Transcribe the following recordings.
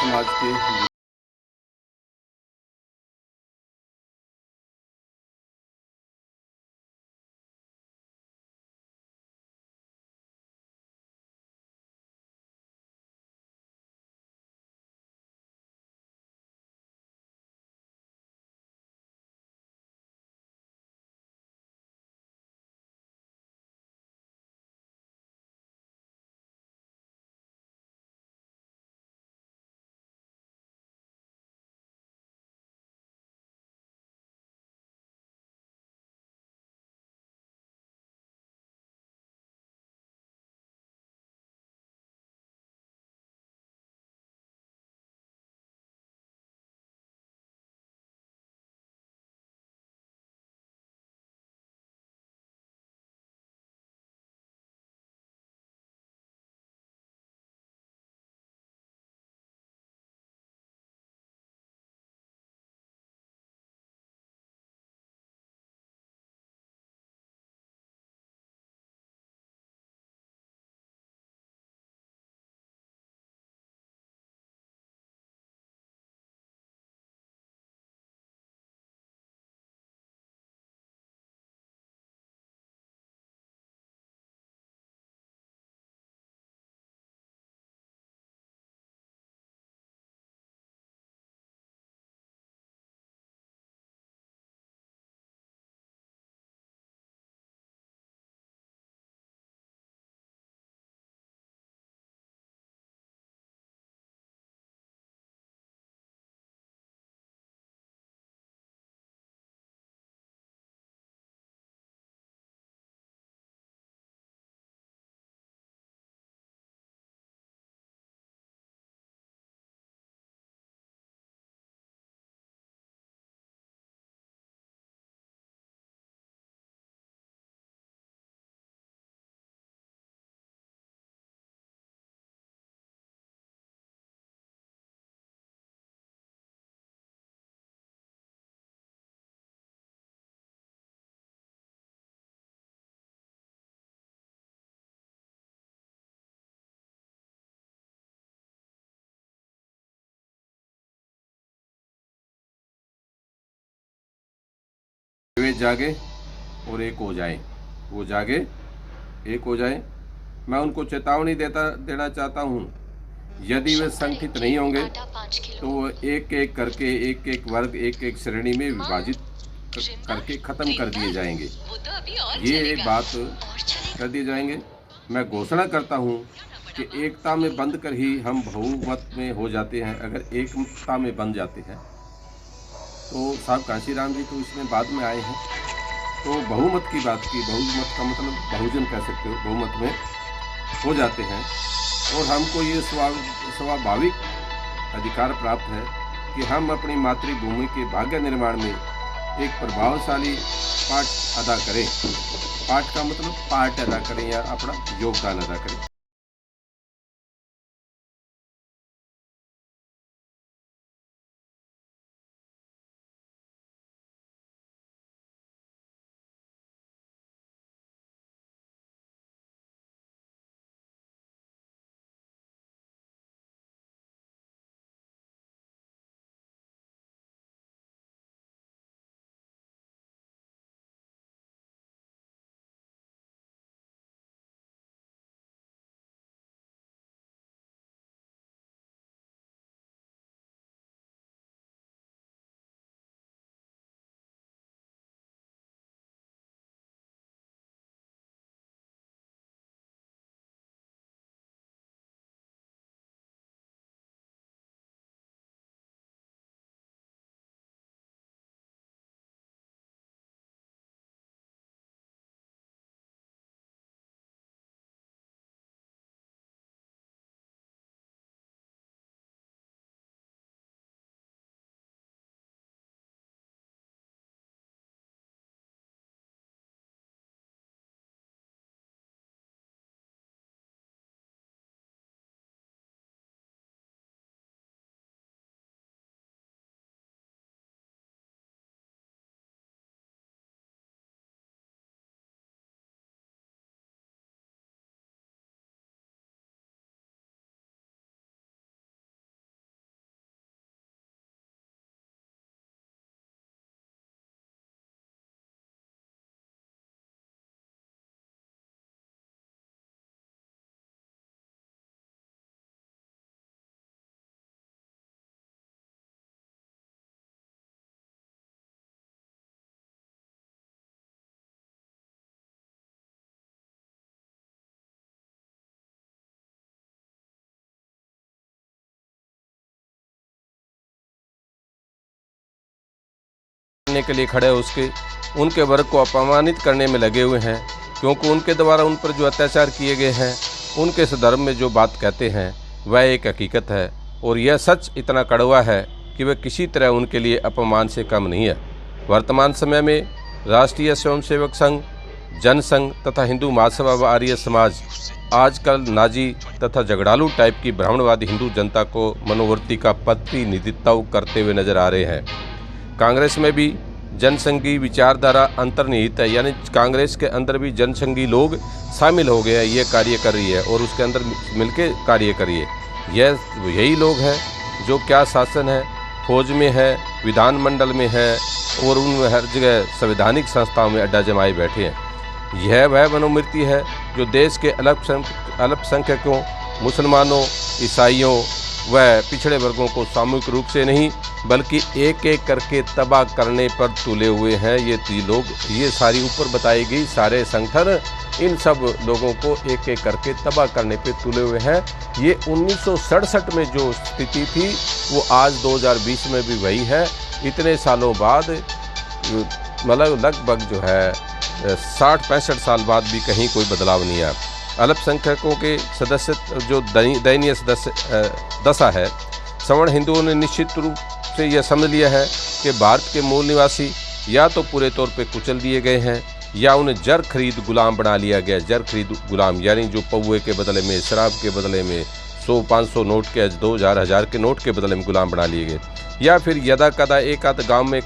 समाज के वे जागे और एक हो जाए, वो जागे एक हो जाए। मैं उनको चेतावनी देना चाहता हूँ, यदि वे संगठित नहीं होंगे तो वो एक एक करके, एक एक वर्ग, एक एक श्रेणी में विभाजित करके ख़त्म कर दिए जाएंगे। ये बात कर दिए जाएंगे। मैं घोषणा करता हूँ कि एकता में बंध कर ही हम बहुमत में हो जाते हैं। अगर एकता में बंध जाते हैं तो साहब कांशीराम जी तो इसमें बाद में आए हैं, तो बहुमत की बात की, बहुमत का मतलब बहुजन कह सकते हो, बहुमत में हो जाते हैं। और हमको ये स्वाभाविक अधिकार प्राप्त है कि हम अपनी मातृभूमि के भाग्य निर्माण में एक प्रभावशाली पाठ अदा करें। पाठ का मतलब पार्ट अदा करें या अपना योगदान अदा करें। करने के लिए खड़े उसके उनके वर्ग को अपमानित करने में लगे हुए हैं, क्योंकि उनके द्वारा उन पर जो अत्याचार किए गए हैं, उनके इस धर्म में जो बात कहते हैं वह एक हकीकत है, और यह सच इतना कड़वा है कि वह किसी तरह उनके लिए अपमान से कम नहीं है। वर्तमान समय में राष्ट्रीय स्वयंसेवक संघ, जनसंघ तथा हिंदू महासभा व आर्य समाज आजकल नाजी तथा झगड़ालू टाइप की ब्राह्मणवादी हिंदू जनता को मनोवृत्ति का प्रतिनिधित्व करते हुए नजर आ रहे हैं। कांग्रेस में भी जनसंघी विचारधारा अंतर्निहित है, यानी कांग्रेस के अंदर भी जनसंघी लोग शामिल हो गए हैं, ये कार्य कर रही है और उसके अंदर मिलके कार्य करिए। यही लोग हैं जो क्या शासन है, फौज में है, विधानमंडल में है और उनमें हर जगह संवैधानिक संस्थाओं में अड्डा जमाए बैठे हैं। यह वह मनोवृत्ति है जो देश के अल्पसंख्यकों, मुसलमानों, ईसाइयों व पिछड़े वर्गों को सामूहिक रूप से नहीं बल्कि एक एक करके तबाह करने पर तुले हुए हैं। ये सारी ऊपर बताई गई सारे संगठन इन सब लोगों को एक एक करके तबाह करने पे तुले हुए हैं। ये 1967 में जो स्थिति थी वो आज 2020 में भी वही है। इतने सालों बाद, मतलब लगभग जो है 60-65 साल बाद भी कहीं कोई बदलाव नहीं आया। अल्पसंख्यकों के सदस्य जो दयनीय दशा है, सवर्ण हिंदुओं ने निश्चित रूप से यह समझ लिया है कि भारत के मूल निवासी या तो पूरे तौर पे कुचल दिए गए हैं या उन्हें जर खरीद गुलाम बना लिया गया। जर खरीद गुलाम यानी जो पौए के बदले में, शराब के बदले में 100-500 नोट के, 2000 के नोट के बदले में गुलाम बना लिए गए। या फिर यदा कदा एक आध गाँव में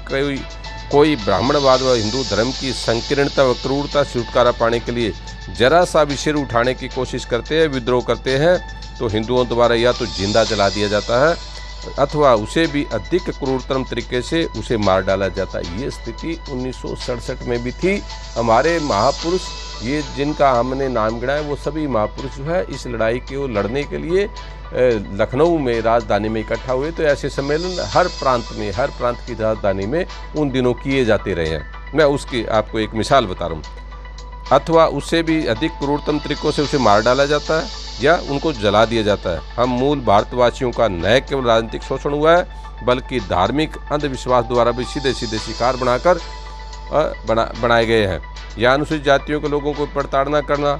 कोई ब्राह्मणवाद व हिंदू धर्म की संकीर्णता व क्रूरता से छुटकारा पाने के लिए जरा सा भी सिर उठाने की कोशिश करते हैं, विद्रोह करते हैं, तो हिंदुओं द्वारा या तो जिंदा जला दिया जाता है अथवा उसे भी अधिक क्रूरतम तरीके से उसे मार डाला जाता है। ये स्थिति 1967 में भी थी। हमारे महापुरुष, ये जिनका हमने नाम गिना है, वो सभी महापुरुष जो है इस लड़ाई को लड़ने के लिए लखनऊ में राजधानी में इकट्ठा हुए। तो ऐसे सम्मेलन हर प्रांत की राजधानी में उन दिनों किए जाते रहे हैं। मैं उसकी आपको एक मिसाल बता रहा हूँ। अथवा उससे भी अधिक क्रूरतम तरीकों से उसे मार डाला जाता है या उनको जला दिया जाता है। हम मूल भारतवासियों का न केवल राजनीतिक शोषण हुआ है बल्कि धार्मिक अंधविश्वास द्वारा भी सीधे शिकार बनाए गए हैं। या अनुसूचित जातियों के लोगों को प्रताड़ना करना,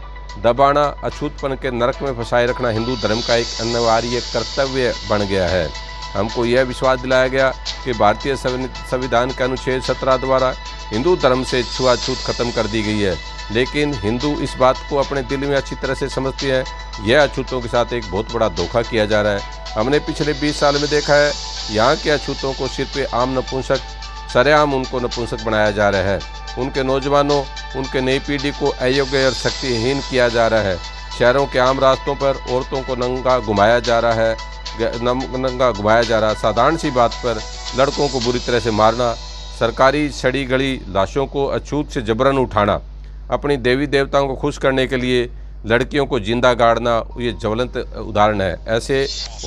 दबाना, अछूतपन के नरक में फंसाए रखना हिंदू धर्म का एक अनिवार्य कर्तव्य बन गया है। हमको यह विश्वास दिलाया गया कि भारतीय संविधान के अनुच्छेद 17 द्वारा हिंदू धर्म से छुआछूत खत्म कर दी गई है, लेकिन हिंदू इस बात को अपने दिल में अच्छी तरह से समझते हैं। यह अछूतों के साथ एक बहुत बड़ा धोखा किया जा रहा है। हमने पिछले 20 साल में देखा है, यहाँ के अछूतों को सिर्फ आम नपुंसक, सरेआम उनको नपुंसक बनाया जा रहा है। उनके नौजवानों, उनके नई पीढ़ी को अयोग्य और शक्तिहीन किया जा रहा है। शहरों के आम रास्तों पर औरतों को नंगा घुमाया जा रहा है। साधारण सी बात पर लड़कों को बुरी तरह से मारना, सरकारी सड़ी गली लाशों को अछूत से जबरन उठाना, अपनी देवी देवताओं को खुश करने के लिए लड़कियों को जिंदा गाड़ना, ये ज्वलंत उदाहरण है।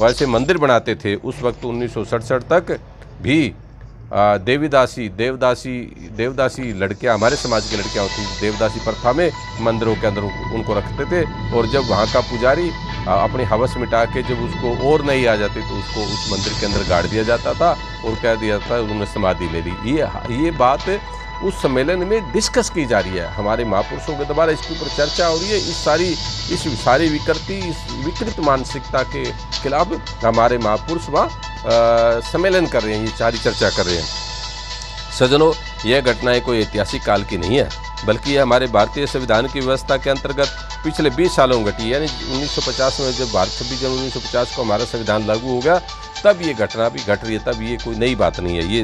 वैसे मंदिर बनाते थे उस वक्त 1967 तक भी देवदासी लड़कियां, हमारे समाज की लड़कियां होती, देवदासी प्रथा में मंदिरों के अंदर उनको रखते थे। और जब वहाँ का पुजारी अपनी हवस मिटा के जब उसको और नहीं आ जाती तो उसको उस मंदिर के अंदर गाड़ दिया जाता था और कह दिया था उन्होंने समाधि ले ली। ये बात उस सम्मेलन में डिस्कस की जा रही है। हमारे महापुरुषों के द्वारा इसके ऊपर चर्चा हो रही है। इस सारी विकृत मानसिकता के खिलाफ हमारे महापुरुष वहाँ सम्मेलन कर रहे हैं, ये सारी चर्चा कर रहे हैं। सज्जनों, यह घटनाएं कोई ऐतिहासिक काल की नहीं है, बल्कि यह हमारे भारतीय संविधान की व्यवस्था के अंतर्गत पिछले 20 सालों में घटी। यानी 1950 में जब 26 जनवरी 1950 को हमारा संविधान लागू हो गया, तब ये घटना भी घट रही है। तब ये कोई नई बात नहीं है, ये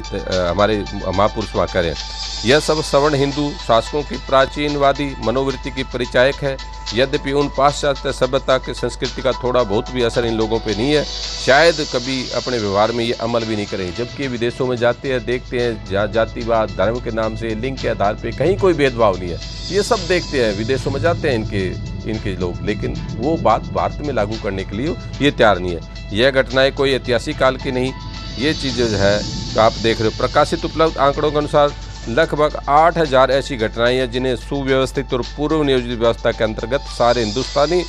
हमारे महापुरुष वहाँ करें। यह सब सवर्ण हिंदू शासकों की प्राचीनवादी मनोवृत्ति की परिचायक है। यद्यपि उन पाश्चात्य सभ्यता के संस्कृति का थोड़ा बहुत भी असर इन लोगों पे नहीं है, शायद कभी अपने व्यवहार में ये अमल भी नहीं करें। जबकि विदेशों में जाते हैं, देखते हैं जातिवाद, धर्म के नाम से, लिंग के आधार पे कहीं कोई भेदभाव नहीं है। ये सब देखते हैं, विदेशों में जाते हैं इनके लोग, लेकिन वो बात भारत में लागू करने के लिए ये तैयार नहीं है। यह घटनाएं कोई ऐतिहासिक काल की नहीं, ये चीज़ें जो है आप देख रहे हो। प्रकाशित उपलब्ध आंकड़ों के अनुसार लगभग 8000 ऐसी घटनाएं हैं जिन्हें सुव्यवस्थित और पूर्व नियोजित व्यवस्था के अंतर्गत सारे हिंदुस्तानी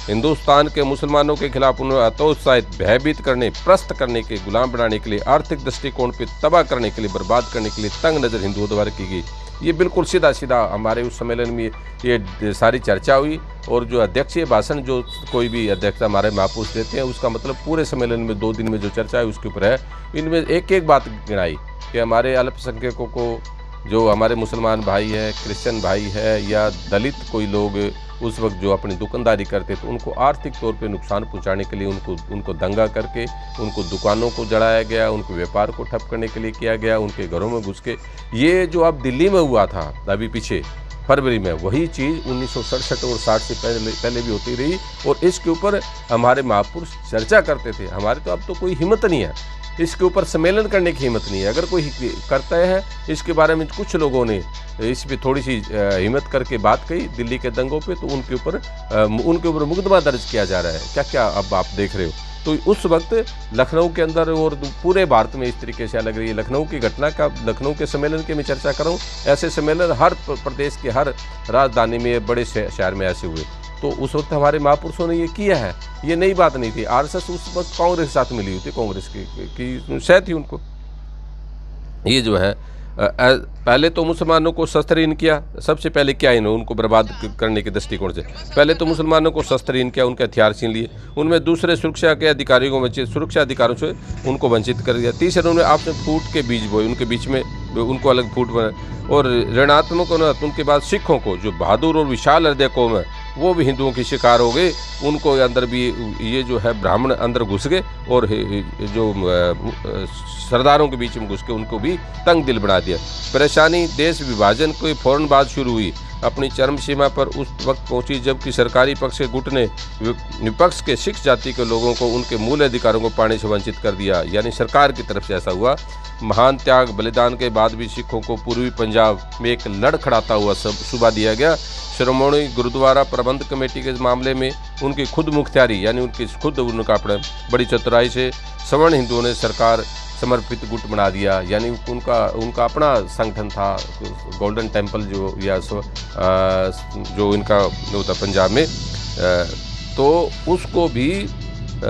हिंदुस्तान के मुसलमानों के खिलाफ उन्हें हतोत्साहित, भयभीत करने, प्रस्त करने के, गुलाम बनाने के लिए, आर्थिक दृष्टिकोण पर तबाह करने के लिए, बर्बाद करने के लिए तंग नज़र हिंदुओं द्वारा की गई। ये बिल्कुल सीधा सीधा हमारे उस सम्मेलन में ये सारी चर्चा हुई। और जो अध्यक्षीय भाषण जो कोई भी अध्यक्ष हमारे महापुरुष देते हैं, उसका मतलब पूरे सम्मेलन में 2 दिन में जो चर्चा है उसके ऊपर है। इनमें एक एक बात गिनाई कि हमारे अल्पसंख्यकों को, जो हमारे मुसलमान भाई है, क्रिश्चियन भाई है या दलित कोई लोग उस वक्त जो अपनी दुकानदारी करते तो उनको आर्थिक तौर पे नुकसान पहुंचाने के लिए उनको दंगा करके उनको दुकानों को जलाया गया, उनके व्यापार को ठप करने के लिए किया गया, उनके घरों में घुस के। ये जो अब दिल्ली में हुआ था अभी पीछे फरवरी में, वही चीज़ 1967 और 60 से पहले भी होती रही। और इसके ऊपर हमारे महापुरुष चर्चा करते थे। हमारे तो अब तो कोई हिम्मत नहीं है इसके ऊपर सम्मेलन करने की हिम्मत नहीं है। अगर कोई करता है इसके बारे में, कुछ लोगों ने इस पर थोड़ी सी हिम्मत करके बात कही दिल्ली के दंगों पे, तो उनके ऊपर मुकदमा दर्ज किया जा रहा है। क्या क्या अब आप देख रहे हो। तो उस वक्त लखनऊ के अंदर और पूरे भारत में इस तरीके से लग रही है। लखनऊ की घटना का, लखनऊ के सम्मेलन की मैं चर्चा कर रहा हूँ। ऐसे सम्मेलन हर प्रदेश के हर राजधानी में, बड़े शहर में ऐसे हुए। तो उस वक्त हमारे महापुरुषों ने ये किया है। ये नई बात नहीं थी। आरएसएस उस वक्त कांग्रेस के साथ मिली हुई थी, कांग्रेस की शय थी उनको। ये जो है पहले तो मुसलमानों को शस्त्रहीन किया। सबसे पहले क्या इन्होंने उनको बर्बाद करने के दृष्टिकोण से पहले तो मुसलमानों को शस्त्रहीन किया, उनके हथियार छीन लिए। उनमें दूसरे सुरक्षा के अधिकारियों को वंचित, सुरक्षा अधिकारों से उनको वंचित कर दिया। तीसरे उन्होंने आपने फूट के बीज बोए, उनके बीच में उनको अलग फूट बनाए। और ऋणात्मक उनके बाद सिखों को, जो बहादुर और विशाल हृदय कौम है, वो भी हिंदुओं की शिकार हो गए। उनको अंदर भी ये जो है ब्राह्मण अंदर घुस गए और जो सरदारों के बीच में घुस के उनको भी तंग दिल बना दिया। परेशानी देश विभाजन कोई फौरन बाद शुरू हुई, अपनी चरम सीमा पर उस वक्त पहुंची जबकि सरकारी पक्ष के गुट ने विपक्ष के सिख जाति के लोगों को उनके मूल अधिकारों को पाने से वंचित कर दिया। यानी सरकार की तरफ से ऐसा हुआ। महान त्याग बलिदान के बाद भी सिखों को पूर्वी पंजाब में एक लड़खड़ाता हुआ सूबा दिया गया। श्रोमणी गुरुद्वारा प्रबंध कमेटी के मामले में उनकी खुद मुख्तियारी, यानी उनका अपने बड़ी चतुराई से सवर्ण हिंदुओं ने सरकार समर्पित गुट बना दिया। यानी उनका अपना संगठन था, गोल्डन टेम्पल जो, या जो इनका होता पंजाब में, तो उसको भी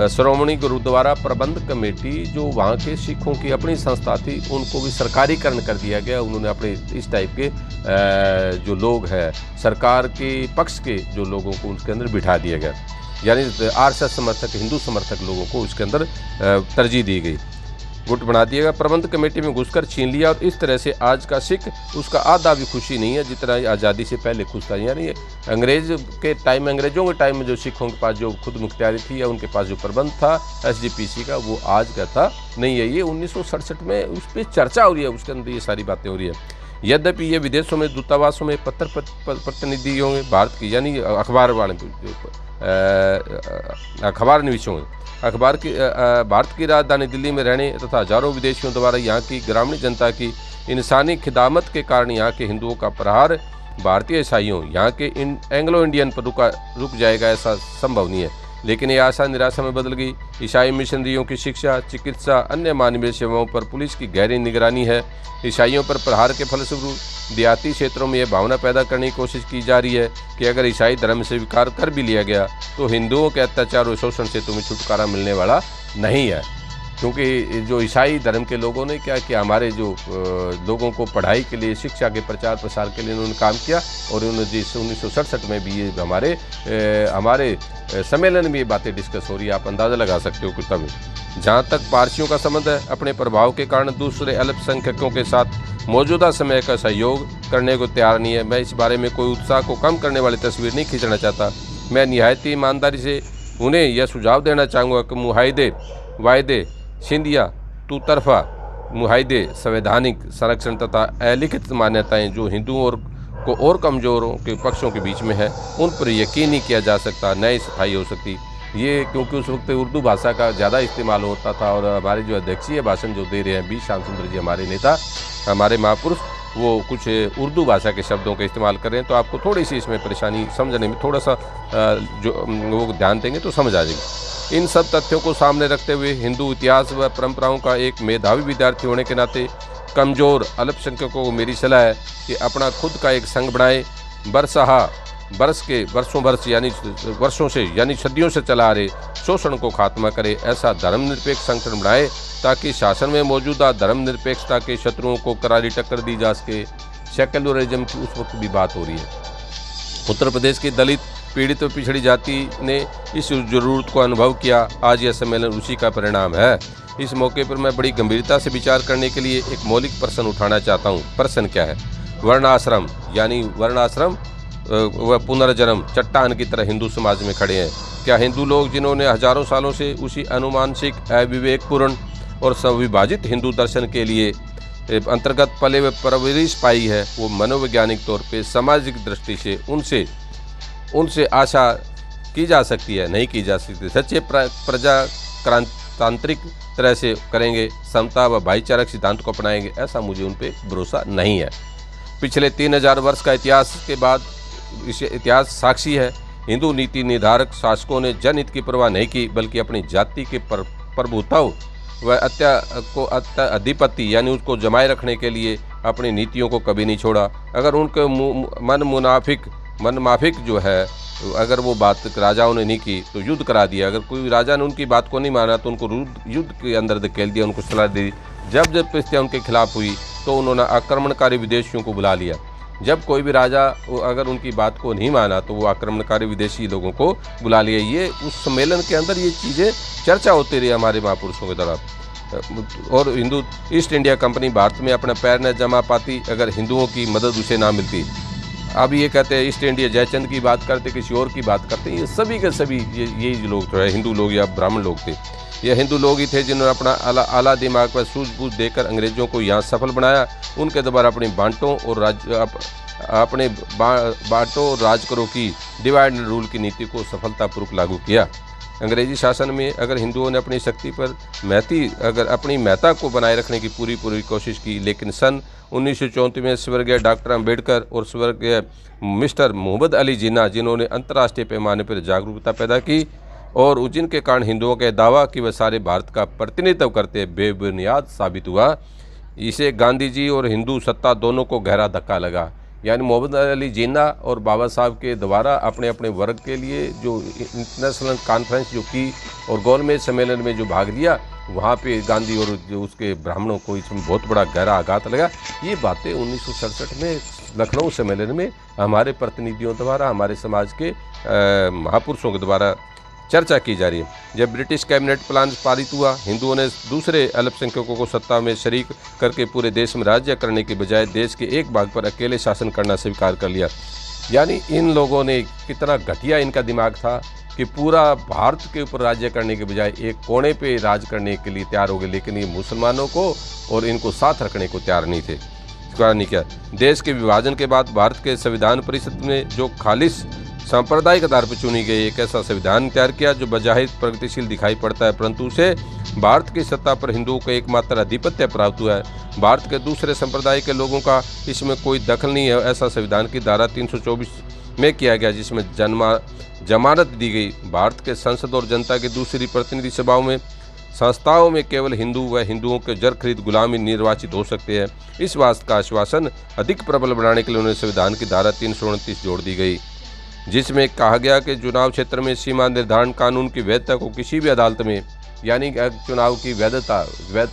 श्रोमणी गुरुद्वारा प्रबंध कमेटी, जो वहाँ के सिखों की अपनी संस्था थी, उनको भी सरकारीकरण कर दिया गया। उन्होंने अपने इस टाइप के जो लोग हैं, सरकार के पक्ष के जो लोगों को उसके अंदर बिठा दिया गया। यानी आरएसएस समर्थक, हिंदू समर्थक लोगों को उसके अंदर तरजीह दी गई, गुट बना दिया गया, प्रबंध कमेटी में घुसकर छीन लिया। और इस तरह से आज का सिख उसका आधा भी खुशी नहीं है जितना आज़ादी से पहले खुश था। यानी अंग्रेज़ों के टाइम में जो सिखों के पास जो खुद मुख्तियारी थी या उनके पास जो प्रबंध था एसजीपीसी का, वो आज का था नहीं है। ये 1967 में उस पर चर्चा हो रही है, उसके अंदर ये सारी बातें हो रही है। यद्यपि ये विदेशों में, दूतावासों में, पत्र प्रतिनिधियों में, भारत की यानी अखबार निवीसों में, भारत की राजधानी दिल्ली में रहने तथा हजारों विदेशियों द्वारा यहाँ की ग्रामीण जनता की इंसानी खिदमत के कारण यहाँ के हिंदुओं का प्रहार भारतीय ईसाइयों, यहाँ के एंग्लो इंडियन पर रुक जाएगा, ऐसा संभव नहीं है। लेकिन ये आशा निराशा में बदल गई। ईसाई मिशनरियों की शिक्षा, चिकित्सा, अन्य मानवीय सेवाओं पर पुलिस की गहरी निगरानी है। ईसाइयों पर प्रहार के फलस्वरूप देहाती क्षेत्रों में यह भावना पैदा करने की कोशिश की जा रही है कि अगर ईसाई धर्म से स्वीकार कर भी लिया गया तो हिंदुओं के अत्याचार और शोषण से तुम्हें छुटकारा मिलने वाला नहीं है। क्योंकि जो ईसाई धर्म के लोगों ने क्या किया, हमारे जो लोगों को पढ़ाई के लिए, शिक्षा के प्रचार प्रसार के लिए उन्होंने काम किया। और उन्होंने जिस 1967 में भी ये हमारे सम्मेलन में ये बातें डिस्कस हो रही है, आप अंदाज़ा लगा सकते हो कि तब। जहाँ तक पारसियों का संबंध है, अपने प्रभाव के कारण दूसरे अल्पसंख्यकों के साथ मौजूदा समय का सहयोग करने को तैयार नहीं है। मैं इस बारे में कोई उत्साह को कम करने वाली तस्वीर नहीं खींचना चाहता। मैं निहायत ईमानदारी से उन्हें यह सुझाव देना चाहूँगा कि मुआहदे, वायदे, सिंधिया, तू तरफा मुआहदे, संवैधानिक संरक्षण तथा अलिखित मान्यताएं जो हिंदुओं और कमज़ोरों के पक्षों के बीच में है, उन पर यकीन नहीं किया जा सकता, न ही सफाई हो सकती। ये क्योंकि उस वक्त उर्दू भाषा का ज़्यादा इस्तेमाल होता था। और हमारे जो अध्यक्षीय भाषण जो दे रहे हैं बी श्याम सुंदर जी, हमारे नेता, हमारे महापुरुष, वो कुछ उर्दू भाषा के शब्दों का इस्तेमाल कर रहे हैं। तो आपको थोड़ी सी इसमें परेशानी समझने में थोड़ा सा जो वो ध्यान देंगे तो समझ आ जाएगी। इन सब तथ्यों को सामने रखते हुए हिंदू इतिहास व परंपराओं का एक मेधावी विद्यार्थी होने के नाते कमज़ोर अल्पसंख्यकों को मेरी सलाह है कि अपना खुद का एक संघ बनाए, बरसहा वर्षों से यानी सदियों से चला आ रहे शोषण को खात्मा करे, ऐसा धर्मनिरपेक्ष संगठन बनाए ताकि शासन में मौजूदा धर्मनिरपेक्षता के शत्रुओं को करारी टक्कर दी जा सके। सेक्युलरिज्म की उस वक्त भी बात हो रही है। उत्तर प्रदेश की दलित, पीड़ित और पिछड़ी जाति ने इस जरूरत को अनुभव किया। आज यह सम्मेलन उसी का परिणाम है। इस मौके पर मैं बड़ी गंभीरता से विचार करने के लिए एक मौलिक प्रश्न उठाना चाहता हूँ। प्रश्न क्या है? वर्णाश्रम यानी वर्णाश्रम व पुनर्जन्म चट्टान की तरह हिंदू समाज में खड़े हैं। क्या हिंदू लोग जिन्होंने हजारों सालों से उसी अनुमानसिक, अविवेकपूर्ण और संविभाजित हिंदू दर्शन के लिए अंतर्गत पले व परवरिश पाई है, वो मनोवैज्ञानिक तौर पे सामाजिक दृष्टि से उनसे आशा की जा सकती है? नहीं की जा सकती। सच्चे प्रजातांत्रिक तरह से करेंगे, समता व भाईचारा के सिद्धांत को अपनाएंगे, ऐसा मुझे उन पर भरोसा नहीं है। पिछले 3000 वर्ष का इतिहास के बाद इतिहास साक्षी है। हिंदू नीति निर्धारक शासकों ने जनहित की परवाह नहीं की, बल्कि अपनी जाति के प्रभुत्व व अधिपति यानी उसको जमाए रखने के लिए अपनी नीतियों को कभी नहीं छोड़ा। अगर उनके मन माफिक जो है, अगर वो बात राजाओं ने नहीं की तो युद्ध करा दिया। अगर कोई राजा ने उनकी बात को नहीं माना तो उनको युद्ध के अंदर धकेल दिया, उनको सलाह दी। जब परिस्थितियाँ उनके खिलाफ हुई तो उन्होंने आक्रमणकारी विदेशियों को बुला लिया। जब कोई भी राजा अगर उनकी बात को नहीं माना तो वो आक्रमणकारी विदेशी लोगों को बुला लिया। ये उस सम्मेलन के अंदर ये चीज़ें चर्चा होती रही हमारे महापुरुषों के द्वारा। और Hindu east India company Bharat में अपना पैर न जमा पाती अगर हिंदुओं की मदद उसे ना मिलती। अब ये कहते हैं ईस्ट इंडिया जयचंद की बात करते, किसी और की बात करते, ये सभी के सभी यही लोग जो है हिंदू लोग या ब्राह्मण लोग थे। ये हिंदू लोग ही थे जिन्होंने अपना आला दिमाग पर सूझबूझ देकर अंग्रेजों को यहाँ सफल बनाया। उनके द्वारा अपनी बांटों और राज करो की डिवाइड एंड रूल की नीति को सफलतापूर्वक लागू किया। अंग्रेजी शासन में अगर हिंदुओं ने अपनी शक्ति पर अपनी महत्ता को बनाए रखने की पूरी कोशिश की, लेकिन सन 1934 में स्वर्गीय डॉक्टर अंबेडकर और स्वर्गीय मिस्टर मोहम्मद अली जिन्ना, जिन्होंने अंतर्राष्ट्रीय पैमाने पर जागरूकता पैदा की और जिनके कारण हिंदुओं के दावा कि वह सारे भारत का प्रतिनिधित्व करते बेबुनियाद साबित हुआ, इसे गांधी जी और हिंदू सत्ता दोनों को गहरा धक्का लगा। यानी मोहम्मद अली जिन्ना और बाबा साहब के द्वारा अपने अपने वर्ग के लिए जो इंटरनेशनल कॉन्फ्रेंस जो की और गोलमेज सम्मेलन में जो भाग लिया, वहाँ पे गांधी और जो उसके ब्राह्मणों को इसमें बहुत बड़ा गहरा आघात लगा। ये बातें 1967 में लखनऊ सम्मेलन में हमारे प्रतिनिधियों द्वारा, हमारे समाज के महापुरुषों के द्वारा चर्चा की जा रही है। जब ब्रिटिश कैबिनेट प्लान पारित हुआ, हिंदुओं ने दूसरे अल्पसंख्यकों को सत्ता में शरीक करके पूरे देश में राज्य करने के बजाय देश के एक भाग पर अकेले शासन करना स्वीकार कर लिया। यानी इन लोगों ने कितना घटिया इनका दिमाग था कि पूरा भारत के ऊपर राज्य करने के बजाय एक कोने पे राज करने के लिए तैयार हो गए, लेकिन ये मुसलमानों को और इनको साथ रखने को तैयार नहीं थे। नहीं किया। देश के विभाजन के बाद भारत के संविधान परिषद में जो खालिश सांप्रदायिक आधार पर चुनी गई एक ऐसा संविधान तैयार किया जो बजाहिर प्रगतिशील दिखाई पड़ता है, परंतु उसे भारत की सत्ता पर हिंदुओं को एकमात्र आधिपत्य प्राप्त हुआ है। भारत के दूसरे संप्रदाय के लोगों का इसमें कोई दखल नहीं है। ऐसा संविधान की धारा 324 में किया गया, जिसमें जमानत दी गई। भारत के संसद और जनता की दूसरी प्रतिनिधि सभाओं में संस्थाओं में केवल हिंदू व हिंदुओं के जर खरीद गुलामी निर्वाचित हो सकते हैं। इस बात का आश्वासन अधिक प्रबल बनाने के लिए उन्हें संविधान की धारा 329 जोड़ दी गई, जिसमें कहा गया कि चुनाव क्षेत्र में सीमा निर्धारण कानून की वैधता को किसी भी अदालत में, यानी चुनाव की वैधता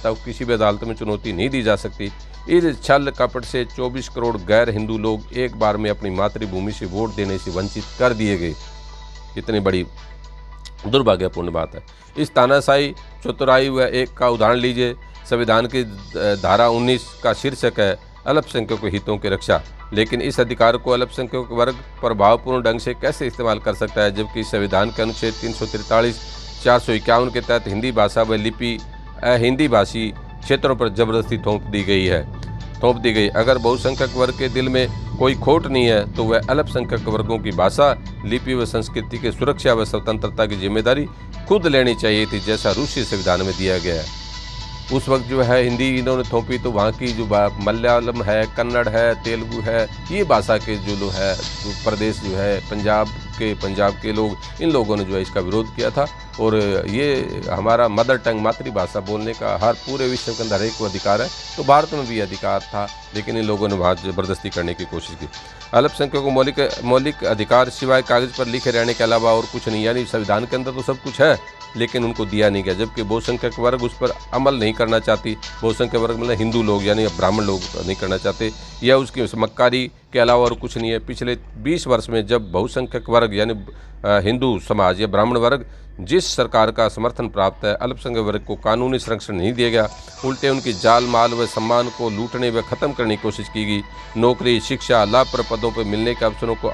को किसी भी अदालत में चुनौती नहीं दी जा सकती। इस छल कपट से 24 करोड़ गैर हिंदू लोग एक बार में अपनी मातृभूमि से वोट देने से वंचित कर दिए गए। कितनी बड़ी दुर्भाग्यपूर्ण बात है। इस तानाशाही चतुराई व एक का उदाहरण लीजिए। संविधान की धारा 19 का शीर्षक है अल्पसंख्यकों हितों की रक्षा, लेकिन इस अधिकार को अल्पसंख्यक वर्ग प्रभावपूर्ण ढंग से कैसे इस्तेमाल कर सकता है, जबकि संविधान के अनुच्छेद 343, 451 के तहत हिंदी भाषा व लिपि हिंदी भाषी क्षेत्रों पर जबरदस्ती थोप दी गई। अगर बहुसंख्यक वर्ग के दिल में कोई खोट नहीं है तो वह अल्पसंख्यक वर्गों की भाषा, लिपि व संस्कृति की सुरक्षा व स्वतंत्रता की जिम्मेदारी खुद लेनी चाहिए थी, जैसा रूसी संविधान में दिया गया है। उस वक्त जो है हिंदी इन्होंने थोपी तो वहाँ की जो मलयालम है, कन्नड़ है, तेलुगु है, ये भाषा के जो है प्रदेश जो है पंजाब के लोग, इन लोगों ने जो है इसका विरोध किया था और ये हमारा मदर टंग मातृभाषा बोलने का हर पूरे विश्व के अंदर एक को अधिकार है। तो भारत में भी अधिकार था, लेकिन इन लोगों ने वहाँ ज़बरदस्ती करने की कोशिश की। अल्पसंख्यकों को मौलिक अधिकार सिवाय कागज़ पर लिखे रहने के अलावा और कुछ नहीं, यानी संविधान के अंदर तो सब कुछ है लेकिन उनको दिया नहीं गया। जबकि बहुसंख्यक वर्ग उस पर अमल नहीं करना चाहती। बहुसंख्यक वर्ग मतलब हिंदू लोग यानी ब्राह्मण लोग नहीं करना चाहते, या उसकी मक्कारी के अलावा और कुछ नहीं है। पिछले 20 वर्ष में जब बहुसंख्यक वर्ग यानी हिंदू समाज या ब्राह्मण वर्ग जिस सरकार का समर्थन प्राप्त है, अल्पसंख्यक वर्ग को कानूनी संरक्षण नहीं दिया गया, उल्टे उनकी जाल माल व सम्मान को लूटने व ख़त्म करने की कोशिश की गई। नौकरी, शिक्षा, लाभ पर पदों पर मिलने के अवसरों को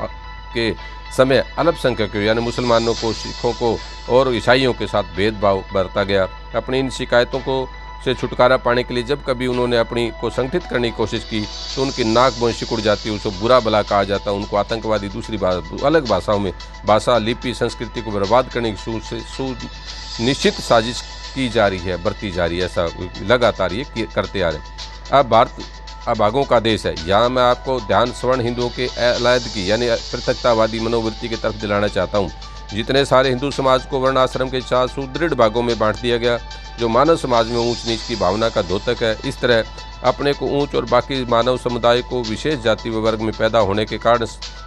के समय अल्पसंख्यकों यानी मुसलमानों को, सिखों को और ईसाइयों के साथ भेदभाव बरता गया। अपनी इन शिकायतों को से छुटकारा पाने के लिए जब कभी उन्होंने अपनी को संगठित करने की कोशिश की तो उनकी नाक बोन सिकुड़ जाती, उसको बुरा भला कहा जाता, उनको आतंकवादी, दूसरी अलग भाषाओं में भाषा, लिपि, संस्कृति को बर्बाद करने की सुनिश्चित साजिश की जा रही है, बरती जा रही है। ऐसा लगातार ये करते आ रहे हैं। अब भारत अभागों का देश है। यहाँ मैं आपको ध्यान सवर्ण हिंदुओं के अलैदगी यानी पृथकतावादी मनोवृत्ति की तरफ दिलाना चाहता हूँ। जितने सारे हिंदू समाज को वर्ण आश्रम के 4 सुदृढ़ भागों में बांट दिया गया, जो मानव समाज में ऊंच नीच की भावना का द्योतक है। इस तरह अपने को ऊंच और बाकी मानव समुदाय को विशेष जाति व वर्ग में पैदा होने के कारण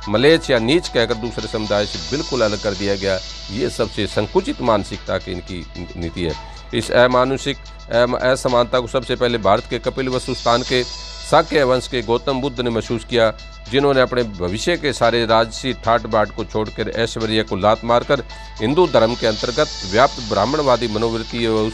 मलेच्छ या नीच कहकर दूसरे समुदाय से बिल्कुल अलग कर दिया गया। ये सबसे संकुचित मानसिकता की इनकी नीति है। इस अमानुषिक असमानता को सबसे पहले भारत के कपिल वस्तु स्थान के शाक्य वंश के गौतम बुद्ध ने महसूस किया, जिन्होंने अपने भविष्य के सारे राजसी ठाट बाट को छोड़कर ऐश्वर्य को लात मारकर हिंदू धर्म के अंतर्गत व्याप्त ब्राह्मणवादी मनोवृत्ति व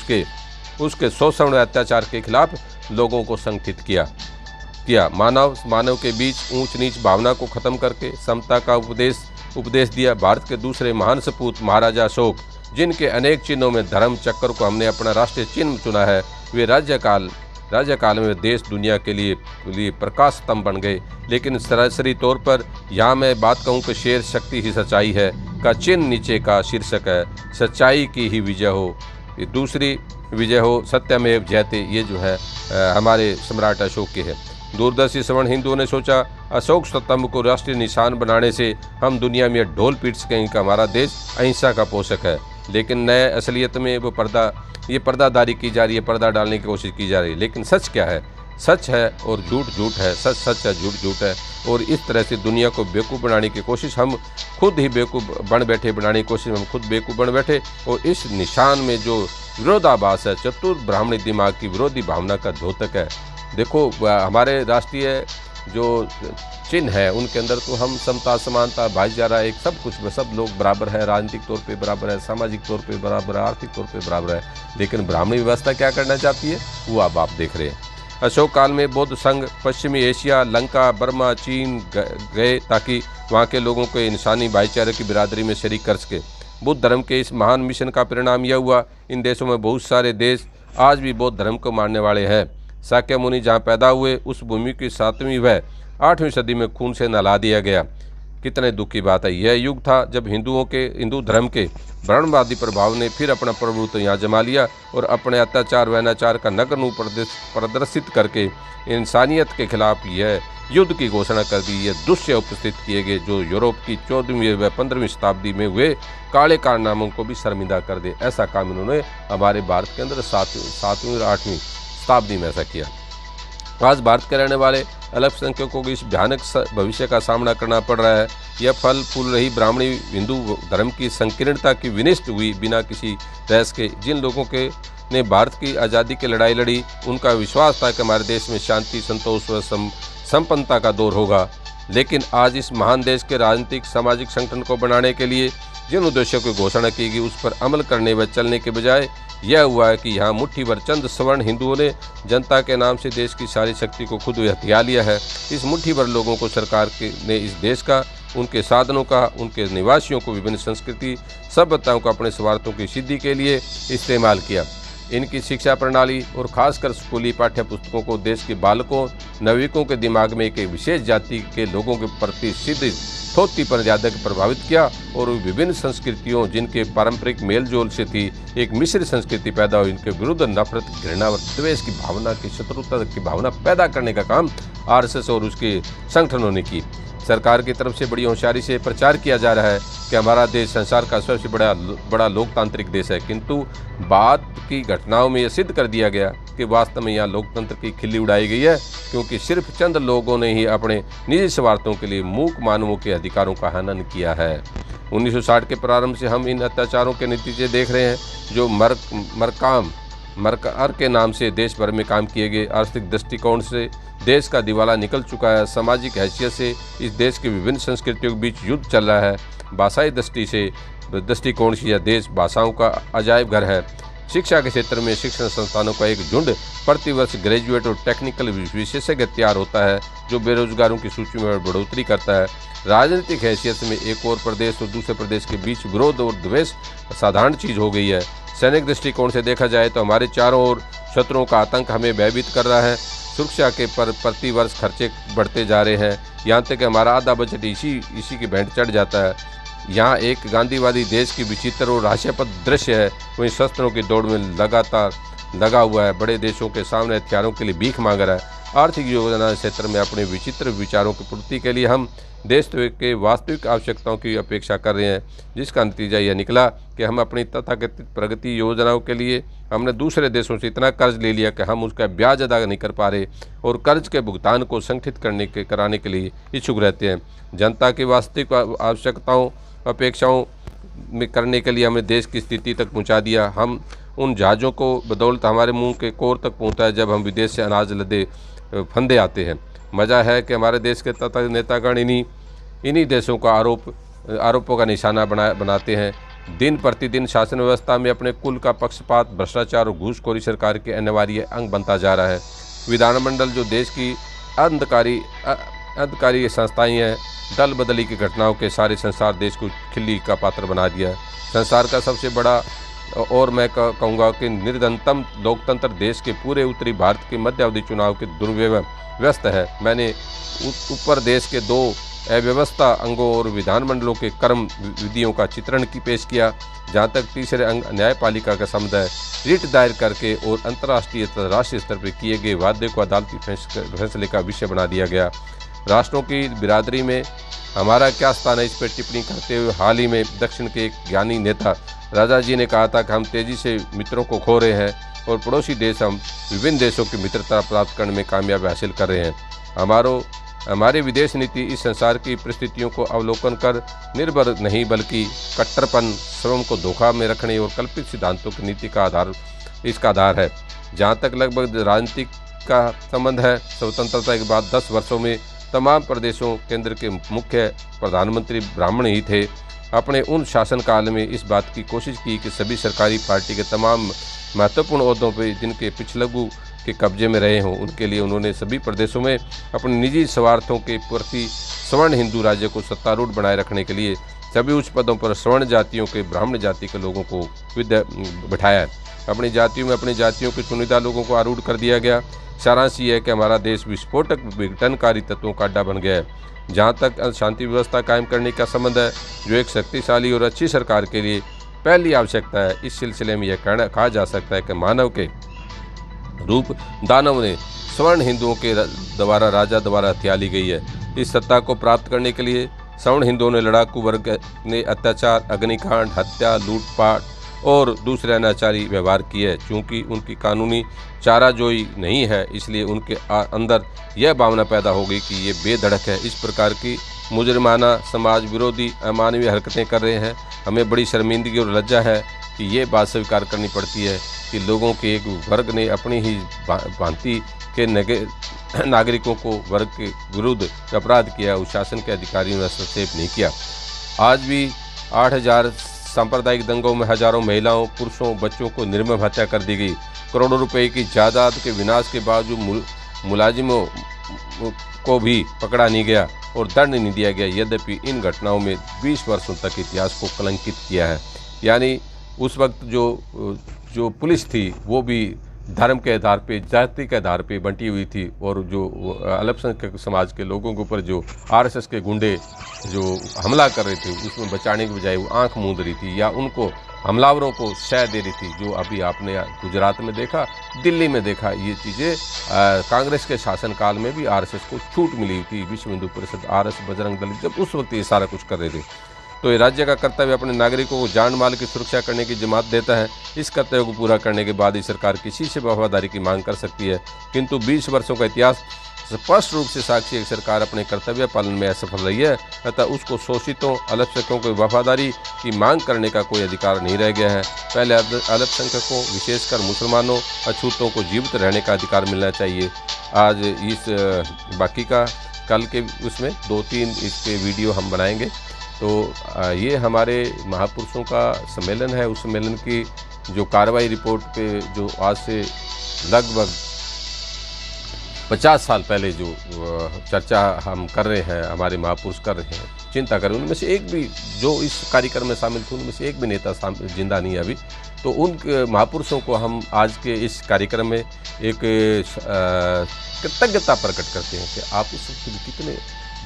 उसके शोषण व अत्याचार के खिलाफ लोगों को संगठित किया। मानव के बीच ऊंच नीच भावना को खत्म करके समता का उपदेश दिया। भारत के दूसरे महान सपूत महाराजा अशोक, जिनके अनेक चिन्हों में धर्म चक्र को हमने अपना राष्ट्रीय चिन्ह चुना है, वे राज्यकाल में देश दुनिया के लिए प्रकाश स्तंभ बन गए। लेकिन सरासरी तौर पर यहाँ मैं बात कहूँ कि शेर शक्ति ही सच्चाई है का चिन्ह नीचे का शीर्षक है, सच्चाई की ही विजय हो, ये दूसरी विजय हो, सत्यमेव जयते। ये जो है हमारे सम्राट अशोक के है। दूरदर्शी सवर्ण हिंदुओं ने सोचा अशोक स्तंभ को राष्ट्रीय निशान बनाने से हम दुनिया में ढोल पीट सकेंगे कि हमारा देश अहिंसा का पोषक है। लेकिन नए असलियत में वो पर्दादारी की जा रही है, पर्दा डालने की कोशिश की जा रही है। लेकिन सच क्या है? सच है और झूठ झूठ है, सच सच है, झूठ झूठ है। और इस तरह से दुनिया को बेवकूफ़ बनाने की कोशिश हम खुद ही बेवकूफ़ बन बैठे, बनाने की कोशिश हम खुद बेवकूफ़ बन बैठे। और इस निशान में जो विरोधाभास है, चतुर ब्राह्मणी दिमाग की विरोधी भावना का द्योतक है। देखो हमारे राष्ट्रीय जो चिन्ह है उनके अंदर तो हम समता, समानता, भाईचारा, एक सब कुछ में सब लोग बराबर है, राजनीतिक तौर पे बराबर है, सामाजिक तौर पे बराबर है, आर्थिक तौर पे बराबर है। लेकिन ब्राह्मणी व्यवस्था क्या करना चाहती है वो अब आप देख रहे हैं। अशोक काल में बौद्ध संघ पश्चिमी एशिया, लंका, बर्मा, चीन गए ताकि वहाँ के लोगों को इंसानी भाईचारे की बिरादरी में शरीक कर सके। बुद्ध धर्म के इस महान मिशन का परिणाम यह हुआ, इन देशों में बहुत सारे देश आज भी बौद्ध धर्म को मानने वाले हैं। शाक्य मुनि जहाँ पैदा हुए उस भूमि की 7वीं व 8वीं सदी में खून से नहला दिया गया। कितने दुख की बात है। यह युग था जब हिंदू धर्म के ब्राह्मणवादी प्रभाव ने फिर अपना प्रभुत्व यहाँ जमा लिया और अपने अत्याचार व अनाचार का नग्न रूप प्रदर्शित करके इंसानियत के खिलाफ यह युद्ध की घोषणा कर दी। यह दुष्य उपस्थित किए गए जो यूरोप की 14वीं व 15वीं शताब्दी में हुए काले कारनामों को भी शर्मिंदा कर दे। ऐसा काम इन्होंने हमारे भारत के अंदर 7वीं और 8वीं शताब्दी में ऐसा किया। आज भारत के रहने वाले अल्पसंख्यकों को इस भयानक भविष्य का सामना करना पड़ रहा है। यह फल फूल रही ब्राह्मणी हिंदू धर्म की संकीर्णता की विनिष्ट हुई बिना किसी बहस के। जिन लोगों के ने भारत की आज़ादी की लड़ाई लड़ी, उनका विश्वास था कि हमारे देश में शांति, संतोष व संपन्नता का दौर होगा। लेकिन आज इस महान देश के राजनीतिक सामाजिक संगठन को बनाने के लिए जिन उद्देश्यों की घोषणा की गई उस पर अमल करने व चलने के बजाय यह हुआ है कि यहाँ मुट्ठी भर चंद सवर्ण हिंदुओं ने जनता के नाम से देश की सारी शक्ति को खुद हथिया लिया है। इस मुट्ठी भर लोगों को सरकार ने इस देश का, उनके साधनों का, उनके निवासियों को, विभिन्न संस्कृति सभ्यताओं को अपने स्वार्थों की सिद्धि के लिए इस्तेमाल किया। इनकी शिक्षा प्रणाली और खासकर स्कूली पाठ्य पुस्तकों को देश के बालकों, नागरिकों के दिमाग में एक विशेष जाति के लोगों के प्रति सिद्ध थोती पर ज़्यादा प्रभावित किया और विभिन्न संस्कृतियों जिनके पारंपरिक मेलजोल से थी एक मिश्र संस्कृति पैदा हुई। इनके विरुद्ध नफरत, घृणा और द्वेष की भावना की, शत्रुता की भावना पैदा करने का काम आरएसएस और उसके संगठनों ने की। सरकार की तरफ से बड़ी होशियारी से प्रचार किया जा रहा है कि हमारा देश संसार का सबसे बड़ा लोकतांत्रिक देश है, किंतु बाद की घटनाओं में यह सिद्ध कर दिया गया कि वास्तव में यहाँ लोकतंत्र की खिल्ली उड़ाई गई है, क्योंकि सिर्फ चंद लोगों ने ही अपने निजी स्वार्थों के लिए मूक मानवों के अधिकारों का हनन किया है। 1960 के प्रारंभ से हम इन अत्याचारों के नतीजे देख रहे हैं, जो मरकर के नाम से देश भर में काम किए गए। आर्थिक दृष्टिकोण से देश का दिवाला निकल चुका है। सामाजिक हैसियत से इस देश के विभिन्न संस्कृतियों के बीच युद्ध चल रहा है। भाषाई दृष्टिकोण से यह देश भाषाओं का अजायब घर है। शिक्षा के क्षेत्र में शिक्षण संस्थानों का एक झुंड प्रतिवर्ष ग्रेजुएट और टेक्निकल विशेषज्ञ तैयार होता है, जो बेरोजगारों की सूची में बढ़ोतरी करता है। राजनीतिक हैसियत में एक और प्रदेश और दूसरे प्रदेश के बीच विरोध और द्वेष साधारण चीज हो गई है। सैनिक दृष्टिकोण से देखा जाए तो हमारे चारों ओर शत्रुओं का आतंक हमें भयभीत कर रहा है। सुरक्षा के प्रति वर्ष खर्चे बढ़ते जा रहे हैं, यहाँ तक कि हमारा आधा बजट इसी की भेंट चढ़ जाता है। यहाँ एक गांधीवादी देश की विचित्र और हास्यास्पद दृश्य है, वहीं शस्त्रों की दौड़ में लगातार लगा हुआ है, बड़े देशों के सामने हथियारों के लिए भीख मांग रहा है। आर्थिक योजना क्षेत्र में अपने विचित्र विचारों की पूर्ति के लिए हम देश के वास्तविक आवश्यकताओं की अपेक्षा कर रहे हैं, जिसका नतीजा यह निकला कि हम अपनी तथाकथित प्रगति योजनाओं के लिए हमने दूसरे देशों से इतना कर्ज ले लिया कि हम उसका ब्याज अदा नहीं कर पा रहे और कर्ज के भुगतान को संगठित कराने के लिए इच्छुक रहते हैं। जनता की वास्तविक आवश्यकताओं अपेक्षाओं में करने के लिए हमें देश की स्थिति तक पहुंचा दिया। हम उन जहाज़ों को बदौलत हमारे मुंह के कोर तक पहुंचा है जब हम विदेश से अनाज लदे फंदे आते हैं। मज़ा है कि हमारे देश के तथा नेतागण इन्हीं देशों का आरोपों का निशाना बनाते हैं। दिन प्रतिदिन शासन व्यवस्था में अपने कुल का पक्षपात, भ्रष्टाचार और घूसखोरी सरकार के अनिवार्य अंग बनता जा रहा है। विधानमंडल जो देश की अंधकारी संस्थाएं हैं, दल बदली की घटनाओं के सारे संसार देश को खिल्ली का पात्र बना दिया है। संसार का सबसे बड़ा और मैं कहूँगा कि निर्धनतम लोकतंत्र देश के पूरे उत्तरी भारत के मध्यावधि चुनाव के दुर्व्यवस्था है। मैंने ऊपर देश के 2 अव्यवस्था अंगों और विधानमंडलों के कर्म विधियों का चित्रण की पेश किया। जहाँ तक तीसरे अंग न्यायपालिका का संबंध है, रिट दायर करके और अंतर्राष्ट्रीय तथा राष्ट्रीय स्तर पर किए गए वादे को अदालती फैसले का विषय बना दिया गया। राष्ट्रों की बिरादरी में हमारा क्या स्थान है, इस पर टिप्पणी करते हुए हाल ही में दक्षिण के एक ज्ञानी नेता राजा जी ने कहा था कि हम तेजी से मित्रों को खो रहे हैं और पड़ोसी देश हम विभिन्न देशों की मित्रता प्राप्त करने में कामयाबी हासिल कर रहे हैं। हमारी विदेश नीति इस संसार की परिस्थितियों को अवलोकन कर निर्भर नहीं, बल्कि कट्टरपन, श्रम को धोखा में रखने और कल्पित सिद्धांतों की नीति का इसका आधार है। जहाँ तक लगभग राजनीतिक का संबंध है, स्वतंत्रता के बाद 10 वर्षों में तमाम प्रदेशों केंद्र के मुख्य प्रधानमंत्री ब्राह्मण ही थे। अपने उन शासनकाल में इस बात की कोशिश की कि सभी सरकारी पार्टी के तमाम महत्वपूर्ण ओहदों पर जिनके पिछलगू के कब्जे में रहे हों, उनके लिए उन्होंने सभी प्रदेशों में अपने निजी स्वार्थों के प्रति सवर्ण हिंदू राज्य को सत्तारूढ़ बनाए रखने के लिए सभी उच्च पदों पर सवर्ण जातियों के, ब्राह्मण जाति के लोगों को बिठाया है। अपनी जातियों में अपनी जातियों के चुनिंदा लोगों को आरूढ़ कर दिया गया। सारांश ये है कि हमारा देश विस्फोटक विघटनकारी तत्वों का अड्डा बन गया है। जहाँ तक शांति व्यवस्था कायम करने का संबंध है, जो एक शक्तिशाली और अच्छी सरकार के लिए पहली आवश्यकता है, इस सिलसिले में यह कहा जा सकता है कि मानव के रूप दानव ने सवर्ण हिंदुओं के द्वारा राजा द्वारा हत्या ली गई है। इस सत्ता को प्राप्त करने के लिए सवर्ण हिंदुओं ने लड़ाकू वर्ग ने अत्याचार, अग्निकांड, हत्या, लूटपाट और दूसरे अनाचारी व्यवहार किए। चूँकि उनकी कानूनी चाराजोई नहीं है, इसलिए उनके अंदर यह भावना पैदा हो गई कि ये बेधड़क है, इस प्रकार की मुजरिमाना, समाज विरोधी, अमानवीय हरकतें कर रहे हैं। हमें बड़ी शर्मिंदगी और लज्जा है कि ये बात स्वीकार करनी पड़ती है कि लोगों के एक वर्ग ने अपनी ही भांति के नागरिकों को वर्ग के विरुद्ध अपराध किया। उस शासन के अधिकारियों ने हस्तक्षेप नहीं किया। आज भी 8000 सांप्रदायिक दंगों में हजारों महिलाओं, पुरुषों, बच्चों को निर्मम हत्या कर दी गई। करोड़ों रुपए की जायदाद के विनाश के बावजूद मुलाजिमों को भी पकड़ा नहीं गया और दंड नहीं दिया गया। यद्यपि इन घटनाओं में 20 वर्षों तक इतिहास को कलंकित किया है। यानी उस वक्त जो पुलिस थी वो भी धर्म के आधार पे, जाति के आधार पे बंटी हुई थी और जो अल्पसंख्यक समाज के लोगों के ऊपर जो आरएसएस के गुंडे जो हमला कर रहे थे, उसमें बचाने के बजाय वो आंख मूंद रही थी या उनको हमलावरों को शय दे रही थी, जो अभी आपने गुजरात में देखा, दिल्ली में देखा। ये चीज़ें कांग्रेस के शासनकाल में भी आरएसएस को छूट मिली थी। विश्व हिंदू परिषद, आरएस, बजरंग दल जब उस वक्त ये सारा कुछ कर रहे थे। तो ये राज्य का कर्तव्य अपने नागरिकों को जान माल की सुरक्षा करने की जिम्मेदारी देता है। इस कर्तव्य को पूरा करने के बाद ही सरकार किसी से वफादारी की मांग कर सकती है। किंतु 20 वर्षों का इतिहास स्पष्ट रूप से साक्षी है, सरकार अपने कर्तव्य पालन में असफल रही है, अतः उसको शोषितों, अल्पसंख्यकों की वफादारी की मांग करने का कोई अधिकार नहीं रह गया है। पहले अल्पसंख्यकों, विशेषकर मुसलमानों, अछूतों को जीवित रहने का अधिकार मिलना चाहिए। आज इस बाकी का कल के उसमें 2-3 इसके वीडियो हम बनाएंगे। तो ये हमारे महापुरुषों का सम्मेलन है। उस सम्मेलन की जो कार्रवाई रिपोर्ट पे जो आज से लगभग 50 साल पहले जो चर्चा हम कर रहे हैं, हमारे महापुरुष कर रहे हैं, चिंता करें, उनमें से एक भी जो इस कार्यक्रम में शामिल थे, उनमें से एक भी नेता जिंदा नहीं है अभी। तो उन महापुरुषों को हम आज के इस कार्यक्रम में एक कृतज्ञता प्रकट करते हैं कि आप उस वक्त कितने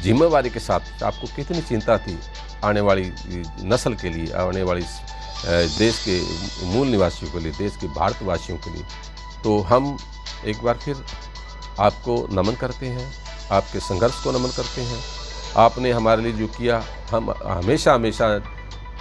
जिम्मेवारी के साथ, आपको कितनी चिंता थी आने वाली नस्ल के लिए, आने वाली देश के मूल निवासियों के लिए, देश के भारतवासियों के लिए। तो हम एक बार फिर आपको नमन करते हैं, आपके संघर्ष को नमन करते हैं। आपने हमारे लिए जो किया, हम हमेशा हमेशा,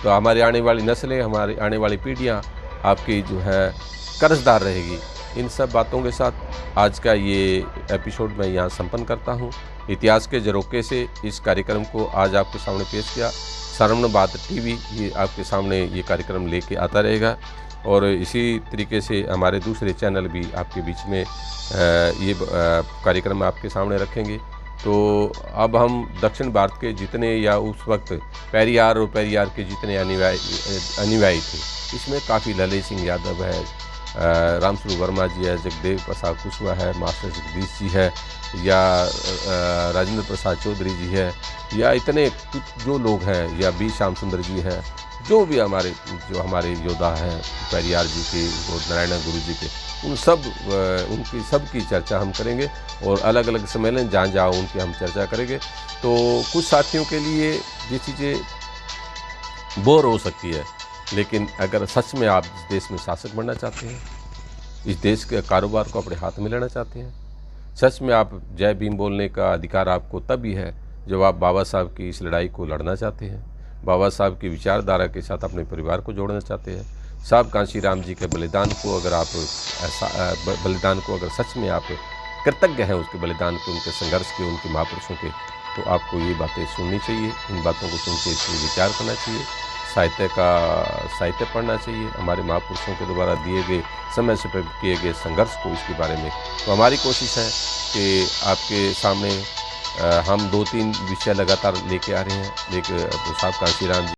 तो हमारी आने वाली नस्लें, हमारी आने वाली पीढ़ियाँ आपकी जो है कर्जदार रहेगी। इन सब बातों के साथ आज का ये एपिसोड मैं यहाँ संपन्न करता हूँ। इतिहास के झरोखे से इस कार्यक्रम को आज आपके सामने पेश किया। श्रवण बात टीवी ये आपके सामने ये कार्यक्रम लेके आता रहेगा, और इसी तरीके से हमारे दूसरे चैनल भी आपके बीच में ये कार्यक्रम आपके सामने रखेंगे। तो अब हम दक्षिण भारत के जितने, या उस वक्त पेरियार और पेरियार के जितने अनुयायी थे, इसमें काफ़ी ललित सिंह यादव है, रामस्वरूप वर्मा जी है, जगदेव प्रसाद कुशवाहा है, मास्टर जगदीश जी है, या राजेंद्र प्रसाद चौधरी जी है, या इतने जो लोग हैं, या बी श्याम सुंदर जी हैं, जो भी हमारे योद्धा हैं पेरियार जी के और नारायण गुरु जी के, उनकी सबकी चर्चा हम करेंगे, और अलग अलग सम्मेलन जहाँ जहाँ उनकी हम चर्चा करेंगे। तो कुछ साथियों के लिए ये चीज़ें बोर हो सकती है, लेकिन अगर सच में आप इस देश में शासक बनना चाहते हैं, इस देश के कारोबार को अपने हाथ में लेना चाहते हैं, सच में आप जय भीम बोलने का अधिकार आपको तभी है जब आप बाबा साहब की इस लड़ाई को लड़ना चाहते हैं, बाबा साहब की विचारधारा के साथ अपने परिवार को जोड़ना चाहते हैं। साहब कांशी राम जी के बलिदान को अगर आप बलिदान को अगर सच में आप कृतज्ञ हैं उसके बलिदान के, उनके संघर्ष के, उनके महापुरुषों के, तो आपको ये बातें सुननी चाहिए। इन बातों को सुन के इस पर विचार करना चाहिए, साहित्य पढ़ना चाहिए, हमारे महापुरुषों के द्वारा दिए गए समय से किए गए संघर्ष को, इसके बारे में। तो हमारी कोशिश है कि आपके सामने हम 2-3 विषय लगातार लेके आ रहे हैं। एक साहब कांशी राम जी